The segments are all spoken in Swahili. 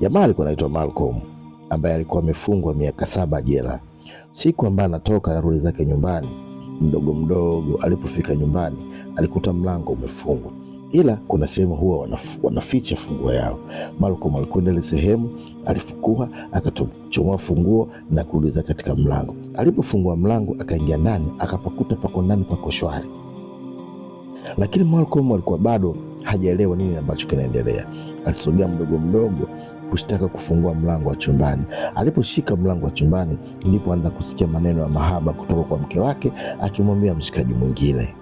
Jamaa alikuwa anaitwa Malcolm, ambaye alikuwa amefungwa miaka 7 jela. Siku ambayo anatoka narudi zake nyumbani, mdogo mdogo, alipofika nyumbani alikuta mlango umefungwa, ila kuna sehemu huwa wanaficha funguo yao. Malcolm alikwenda ile sehemu, alifukua, akatochomoa funguo na kuuliza katika mlango. Alipofungua mlango akaingia ndani, akapakuta pako ndani pako shwari. Lakini Malcolm alikuwa bado hajaelewa nini ambacho kinaendelea. Alisogea mdogo mdogo kutaka kufungua mlango wa chumbani. Aliposhika mlango wa chumbani, ndipo anza kusikia maneno ya mahaba kutoka kwa mke wake akimwambia mshikaji mwingine.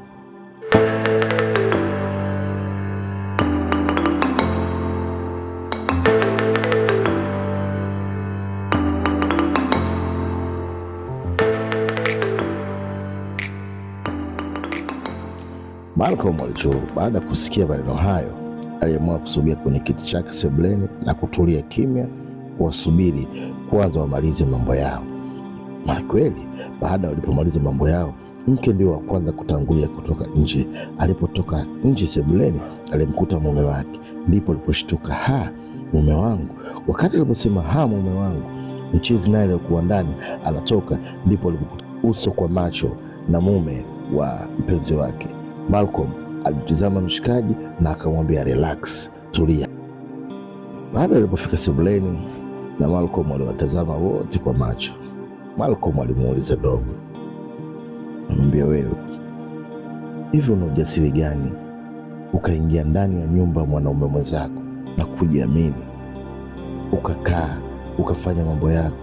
Malcolm baada ya kusikia maneno hayo, aliamua kusogea kwenye kiti chake sebuleni na kutulia kimya, kuwasubiri kwanza wamalize mambo yao. Na kweli baada walipomaliza mambo yao, mke ndio wa kwanza kutangulia kutoka nje. Alipotoka nje sebuleni, alimkuta mume wake. Ndipo aliposhtuka, mume wangu. Wakati aliposema mume wangu, mchizi naye alikuwa ndani anatoka. Ndipo alipokuta uso kwa macho na mume wa mpenzi wake. Malcolm alimtizama mshikaji na akamwambia relax, tulia. Baada alipofika sebuleni na Malcolm aliwatazama wote kwa macho, Malcolm alimuuliza dogo, anamwambia, wewe hivi una ujasiri gani ukaingia ndani ya nyumba mwanaume mwenzako na kujiamini, ukakaa ukafanya mambo yako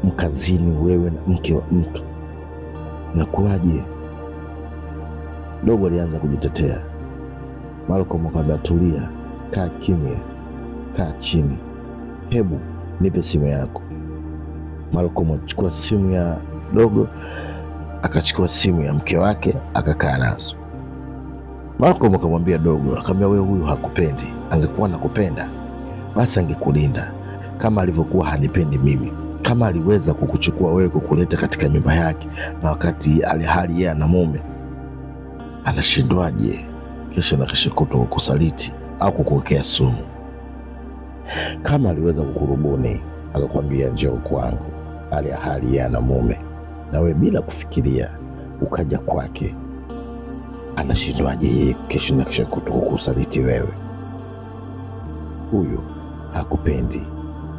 mkazini, wewe na mke wa mtu, inakuwaje? Dogo alianza kujitetea. Malcolm akamwambia, tulia, kaa kimya, kaa chini, hebu nipe simu yako. Malcolm alichukua simu ya dogo, akachukua simu ya mke wake, akakaa nazo. Malcolm akamwambia dogo, akamwambia, wewe huyu hakupendi. Angekuwa nakupenda basi angekulinda kama alivyokuwa hanipendi mimi. Kama aliweza kukuchukua wewe kukuleta katika nyumba yake, na wakati hali yeye na mume, anashindwaje kesho na kesho kutwa kukusaliti au kukuwekea sumu? Kama aliweza kukurubuni akakwambia njoo kwangu, hali yeye na mume, na wewe bila kufikiria ukaja kwake, anashindwaje yeye kesho na kesho kutwa kukusaliti wewe? Huyu hakupendi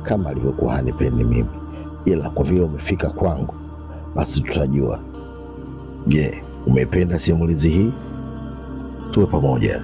kama alivyokuwa hanipendi mimi, ila kwa vile umefika kwangu basi tutajua. Je, umependa simulizi hii? Tuwe pamoja.